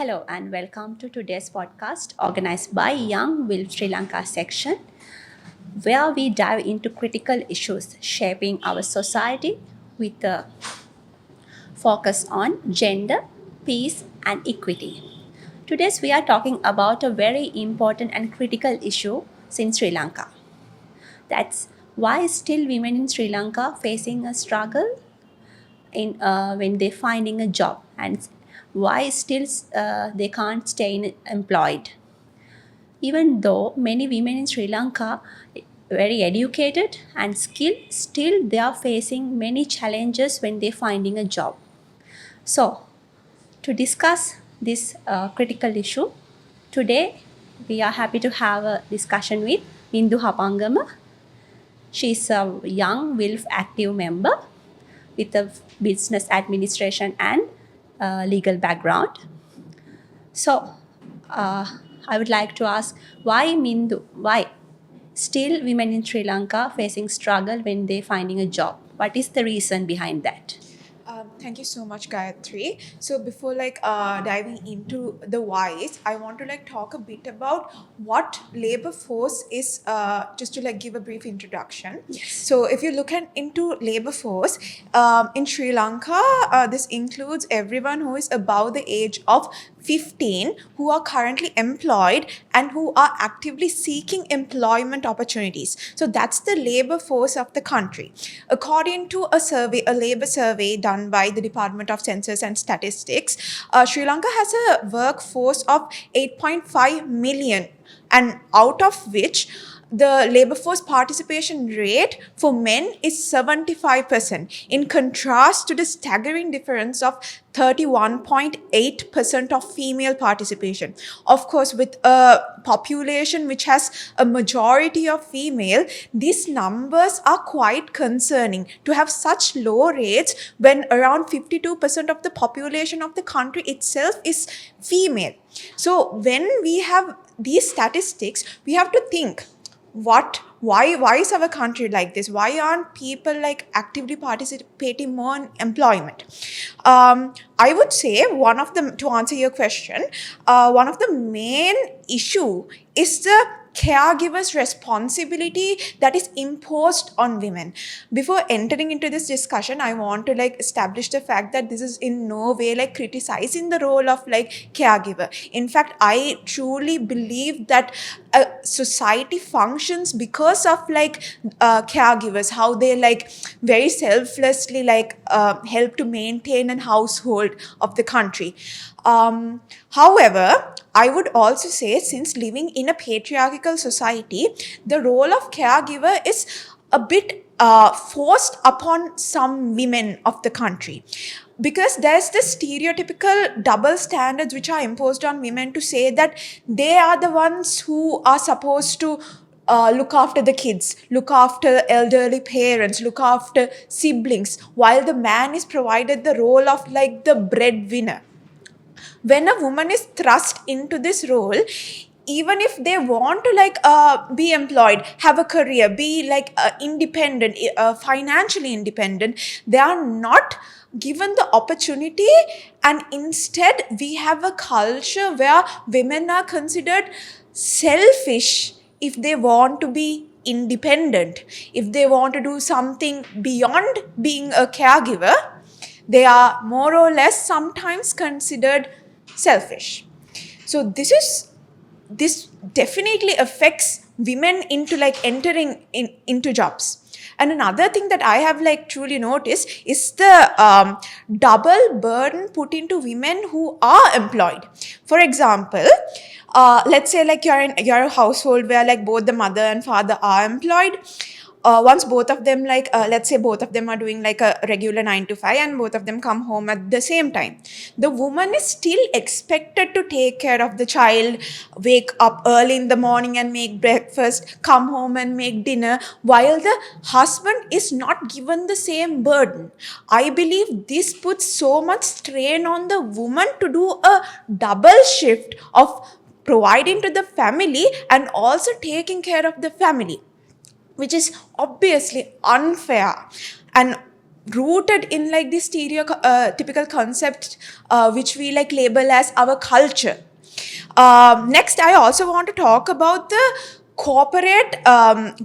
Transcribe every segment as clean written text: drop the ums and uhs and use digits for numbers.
Hello and welcome to today's podcast organized by Young WILPF Sri Lanka section, where we dive into critical issues shaping our society with a focus on gender, peace, and equity. Today we are talking about a very important and critical issue in Sri Lanka. That's why still women in Sri Lanka facing a struggle in when they're finding a job, and why still they can't employed. Even though many women in Sri Lanka very educated and skilled, still they are facing many challenges when they're finding a job. So, to discuss this critical issue, today we are happy to have a discussion with Mindu Hapangama. She's a young WILF active member with a business administration and legal background. So, I would like to ask why Mindu? Why still women in Sri Lanka facing struggle when they finding a job? What is the reason behind that? Thank you so much, Gayatri. So before diving into the whys, I want to talk a bit about what labor force is. Just to give a brief introduction. Yes. So if you look into labor force in Sri Lanka, this includes everyone who is above the age of 15 who are currently employed and who are actively seeking employment opportunities. So that's the labor force of the country. According to a labor survey done by the Department of Census and Statistics, Sri Lanka has a workforce of 8.5 million, and out of which the labor force participation rate for men is 75%, in contrast to the staggering difference of 31.8% of female participation. Of course, with a population which has a majority of female, these numbers are quite concerning to have such low rates when around 52% of the population of the country itself is female. So when we have these statistics, we have to think, why is our country like this? Why aren't people actively participating more in employment? I would say to answer your question, one of the main issue is the caregivers' responsibility that is imposed on women. Before entering into this discussion, I want to establish the fact that this is in no way criticizing the role of caregiver. In fact, I truly believe that a society functions because of caregivers, how they very selflessly help to maintain a household of the country. However, I would also say, since living in a patriarchal society, the role of caregiver is a bit forced upon some women of the country, because there's this stereotypical double standards which are imposed on women to say that they are the ones who are supposed to look after the kids, look after elderly parents, look after siblings, while the man is provided the role of the breadwinner. When a woman is thrust into this role, even if they want to be employed, have a career, be independent, financially independent, they are not given the opportunity. And instead we have a culture where women are considered selfish if they want to be independent, if they want to do something beyond being a caregiver. They are more or less sometimes considered selfish. So this definitely affects women into entering into jobs. And another thing that I have truly noticed is the double burden put into women who are employed. For example, let's say you're a household where both the mother and father are employed. Once both of them let's say both of them are doing a regular 9 to 5, and both of them come home at the same time, the woman is still expected to take care of the child, wake up early in the morning and make breakfast, come home and make dinner, while the husband is not given the same burden. I believe this puts so much strain on the woman to do a double shift of providing to the family and also taking care of the family, which is obviously unfair. And rooted in like this stereotypical concept which we like label as our culture. Next, I also want to talk about the corporate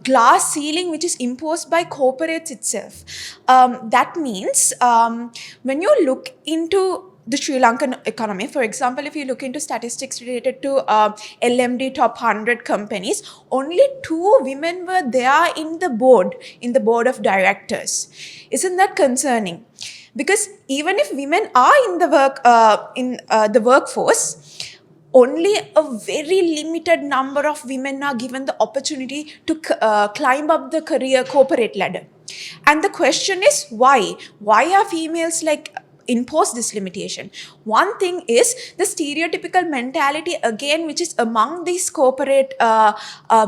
glass ceiling which is imposed by corporates itself. That means when you look into the Sri Lankan economy, for example, if you look into statistics related to LMD top 100 companies, only 2 women were there in the board of directors. Isn't that concerning? Because even if women are in the workforce, only a very limited number of women are given the opportunity to climb up the career corporate ladder. And the question is why? Why are females like impose this limitation? One thing is the stereotypical mentality again, which is among these corporate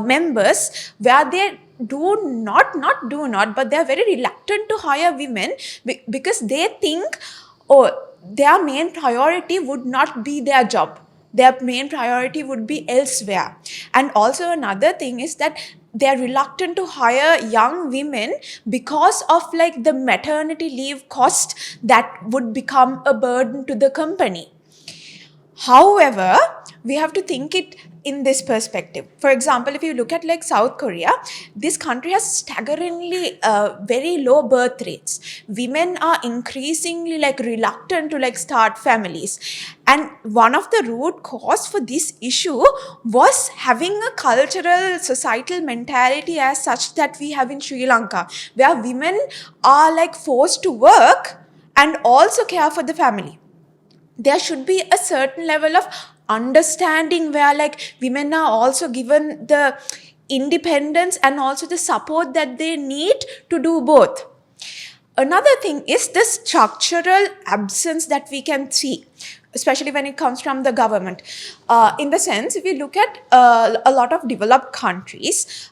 members, where they but they are very reluctant to hire women because they think, oh, their main priority would not be their job, their main priority would be elsewhere. And also another thing is that they're reluctant to hire young women because of like the maternity leave cost that would become a burden to the company. However, we have to think it in this perspective. For example, if you look at like South Korea, this country has staggeringly very low birth rates. Women are increasingly like reluctant to like start families. And one of the root cause for this issue was having a cultural societal mentality as such that we have in Sri Lanka, where women are like forced to work and also care for the family. There should be a certain level of understanding where like women are also given the independence and also the support that they need to do both. Another thing is the structural absence that we can see, especially when it comes from the government. In the sense, if you look at a lot of developed countries,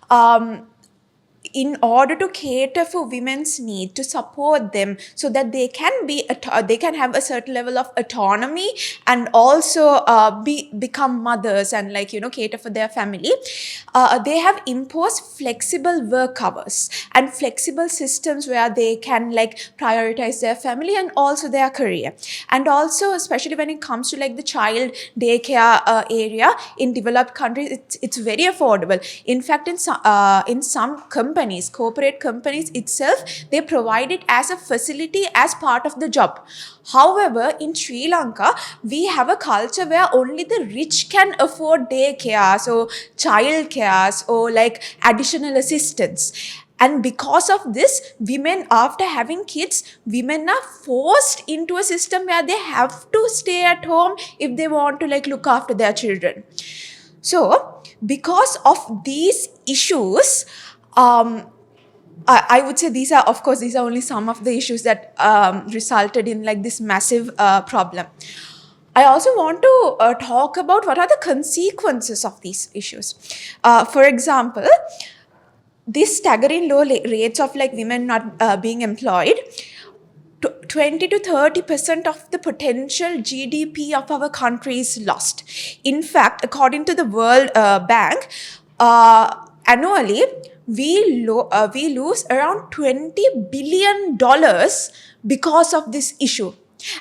in order to cater for women's need, to support them so that they can have a certain level of autonomy and also become mothers and like cater for their family, they have imposed flexible work hours and flexible systems where they can like prioritize their family and also their career. And also especially when it comes to like the child daycare area in developed countries, it's very affordable. In fact, in some corporate companies itself, they provide it as a facility as part of the job. However, in Sri Lanka, we have a culture where only the rich can afford daycares or childcares or like additional assistance. And because of this, women, after having kids, women are forced into a system where they have to stay at home if they want to like look after their children. So, because of these issues, I would say these are only some of the issues that resulted in like this massive problem. I also want to talk about what are the consequences of these issues. For example, this staggering low rates of like women not being employed, 20 to 30% of the potential GDP of our country is lost. In fact, according to the World Bank, annually we lose around $20 billion because of this issue.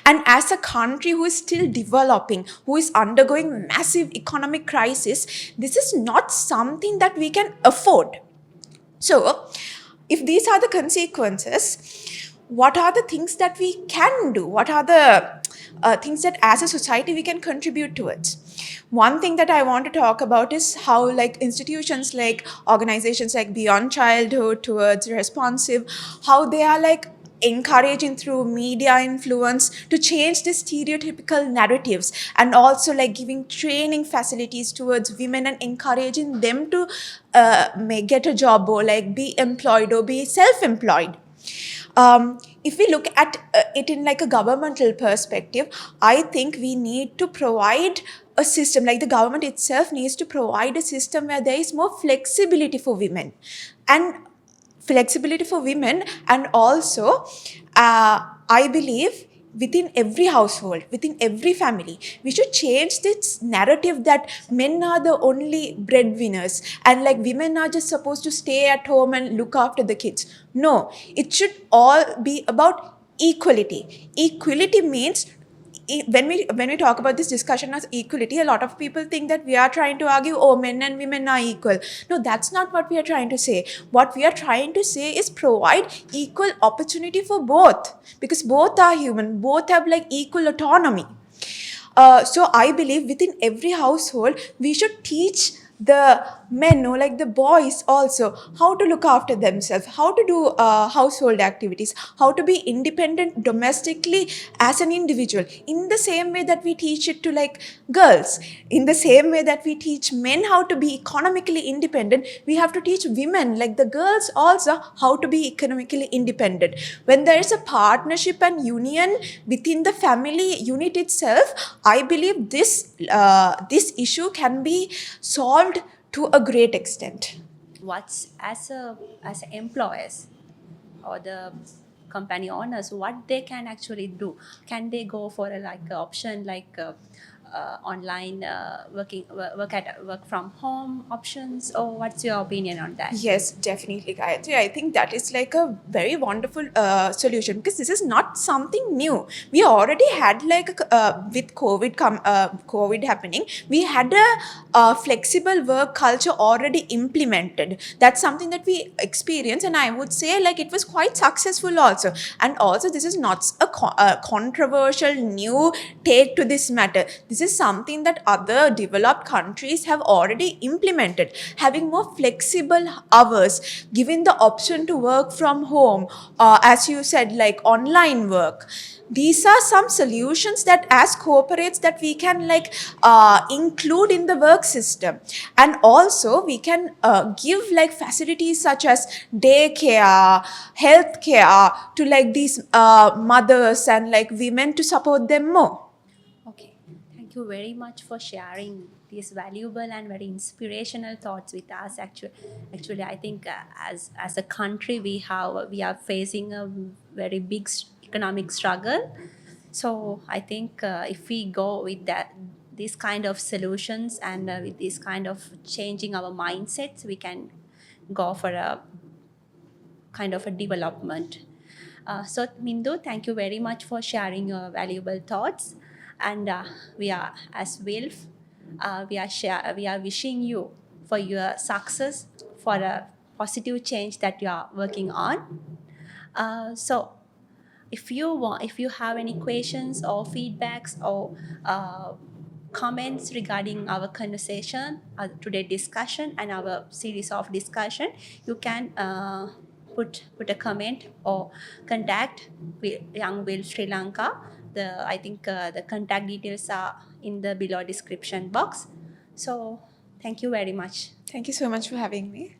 And as a country who is still developing, who is undergoing massive economic crisis, this is not something that we can afford. So, if these are the consequences, what are the things that we can do? What are the things that as a society we can contribute towards? One thing that I want to talk about is how like institutions like organizations like Beyond Childhood, Towards Responsive, how they are like encouraging through media influence to change the stereotypical narratives, and also like giving training facilities towards women and encouraging them to get a job or like be employed or be self-employed. If we look at it in like a governmental perspective, I think we need to provide a system, like the government itself needs to provide a system where there is more flexibility for women. And also I believe within every household, within every family. We should change this narrative that men are the only breadwinners and like women are just supposed to stay at home and look after the kids. No, it should all be about equality. Equality means when we talk about this discussion as equality, a lot of people think that we are trying to argue, oh, men and women are equal. No, that's not what we are trying to say. What we are trying to say is provide equal opportunity for both, because both are human, both have like equal autonomy. So I believe within every household we should teach the men or like the boys also how to look after themselves, how to do household activities, how to be independent domestically as an individual, in the same way that we teach it to like girls, in the same way that we teach men how to be economically independent, we have to teach women like the girls also how to be economically independent. When there is a partnership and union within the family unit itself, I believe this issue can be solved to a great extent. What's as a employers or the company owners, what they can actually do? Can they go for a like a option like online work from home options, or what's your opinion on that? Yes, definitely, Gayatri. I think that is like a very wonderful solution, because this is not something new. We already had like with COVID happening, we had a flexible work culture already implemented. That's something that we experienced, and I would say like it was quite successful also. And also, this is not a controversial new take to this matter. This is something that other developed countries have already implemented, having more flexible hours, giving the option to work from home, as you said, like online work. These are some solutions that as corporates that we can like include in the work system. And also we can give like facilities such as daycare, healthcare to like these mothers and like women to support them more. Okay, thank you very much for sharing these valuable and very inspirational thoughts with us. Actually, I think as a country we are facing a very big economic struggle. So I think if we go with that these kind of solutions and with this kind of changing our mindsets, we can go for a kind of a development. So, Mindu, thank you very much for sharing your valuable thoughts. And we are, as WILF, we are wishing you for your success, for a positive change that you are working on. So, if you have any questions or feedbacks or comments regarding our conversation, today discussion and our series of discussion, you can put a comment or contact Young Will Sri Lanka. I think the contact details are in the below description box. So thank you very much. Thank you so much for having me.